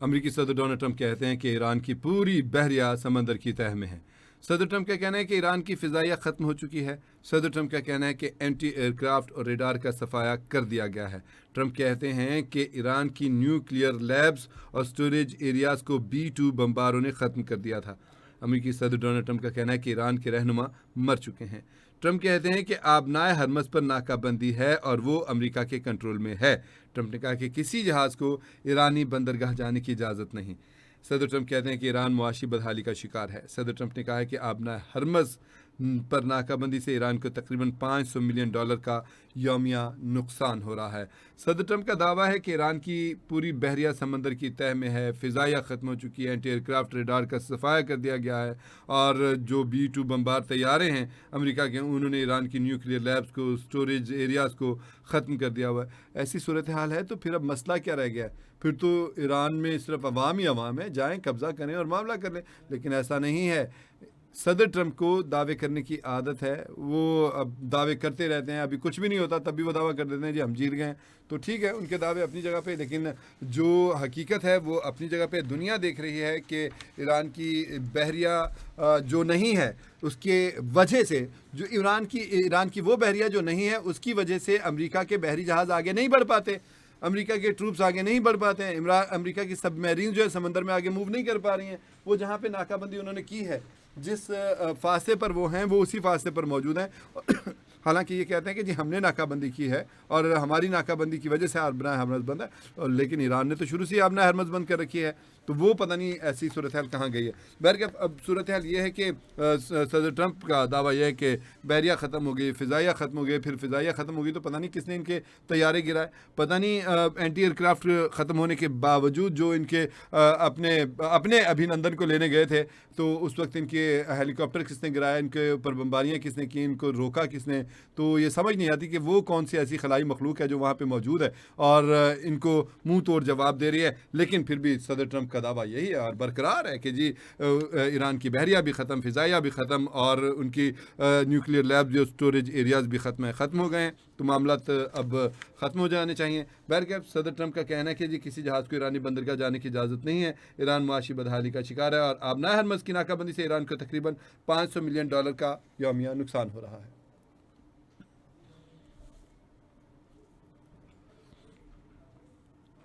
अमेरिकी सदर Donald Trump कहते हैं कि ईरान की पूरी बहरिया समंदर की तह में है। सदर ट्रंप का कहना है कि ईरान की फ़िज़ाइया ख़त्म हो चुकी है। सदर ट्रंप का कहना है कि एंटी एयरक्राफ्ट और रेडार का सफाया कर दिया गया है। ट्रंप कहते हैं कि ईरान की न्यूक्लियर लैब्स और स्टोरेज एरियाज़ को B-2 बमबारों ने ख़त्म कर दिया था। अमेरिकी सदर डोनाल्ड ट्रंप का कहना है कि ईरान के रहनुमा मर चुके हैं। ट्रंप कहते हैं कि आबनाए हरमज़ पर नाकाबंदी है और वो अमेरिका के कंट्रोल में है। ट्रंप ने कहा कि किसी जहाज़ को ईरानी बंदरगाह जाने की इजाज़त नहीं। सदर ट्रंप कहते हैं कि ईरान मुआशी बदहाली का शिकार है। सदर ट्रंप ने कहा है कि आबनाए हरमज़ पर नाकाबंदी से ईरान को तकरीबन $500 मिलियन का यौमिया नुकसान हो रहा है। सदर ट्रंप का दावा है कि ईरान की पूरी बहरिया समंदर की तह में है, फ़िज़ाइया ख़त्म हो चुकी है, एंटी एयरक्राफ्ट रेडार का सफाया कर दिया गया है और जो B-2 बमबार तैयारे हैं अमेरिका के, उन्होंने ईरान की न्यूक्लियर लैब्स को, स्टोरेज एरियाज़ को ख़त्म कर दिया हुआ है। ऐसी सूरत हाल है तो फिर अब मसला क्या रह गया है? फिर तो ईरान में सिर्फ अवाम ही अवाम है, जाएँ कब्ज़ा करें और मामला कर लें, लेकिन ऐसा नहीं है। सदर ट्रंप को दावे करने की आदत है, वो अब दावे करते रहते हैं, अभी कुछ भी नहीं होता तब भी वो दावा कर देते हैं जी हम जीत गए। तो ठीक है, उनके दावे अपनी जगह पे, लेकिन जो हकीकत है वो अपनी जगह पे। दुनिया देख रही है कि ईरान की बहरिया जो नहीं है उसके वजह से, जो ईरान की वो बहरिया जो नहीं है उसकी वजह से अमेरिका के बहरी जहाज़ आगे नहीं बढ़ पाते, अमेरिका के ट्रूप्स आगे नहीं बढ़ पाते हैं, अमेरिका की सबमरीन जो है समंदर में आगे मूव नहीं कर पा रही हैं। वो जहाँ पे नाकाबंदी उन्होंने की है, जिस फासले पर वो हैं वो उसी फासले पर मौजूद हैं। हालांकि ये कहते हैं कि जी हमने नाकाबंदी की है और हमारी नाकाबंदी की वजह से आबनाए हरमज़ बंद है, लेकिन ईरान ने तो शुरू से ही आबनाए हरमज़ बंद कर रखी है, तो वो पता नहीं ऐसी सूरत हाल कहाँ गई है। बहरकैफ अब सूरत हाल ये है कि सदर ट्रंप का दावा यह है कि बहरिया ख़त्म हो गई, फ़िज़ाइया ख़त्म हो गई, फिर फ़िज़ाइया ख़त्म हो गई तो पता नहीं किसने इनके तैयारे गिराए, पता नहीं एंटी एयरक्राफ्ट ख़त्म होने के बावजूद जो इनके अपने अभिनंदन को लेने गए थे तो उस वक्त इनके हेलीकॉप्टर किसने गिराया, इनके ऊपर बमबारियाँ किसने की, इनको रोका किसने। तो ये समझ नहीं आती कि वो कौन सी ऐसी खलाई मखलूक है जो वहाँ पे मौजूद है और इनको मुंह तोड़ जवाब दे रही है। लेकिन फिर भी सदर ट्रंप का दावा यही है और बरकरार है कि जी ईरान की बहरिया भी ख़त्म, फ़िज़ाइया भी ख़त्म और उनकी न्यूक्लियर लैब जो स्टोरेज एरियाज़ भी ख़त्म हो गए हैं, तो मामला अब ख़त्म हो जाने चाहिए। बहरकैफ सदर ट्रंप का कहना है कि जी किसी जहाज़ को ईरानी बंदरगाह जाने की इजाज़त नहीं है, ईरान मुआशी बदहाली का शिकार है और आबनाए हरमज़ की नाकाबंदी से ईरान को तकरीबन $500 मिलियन का यौमिया नुकसान हो रहा है।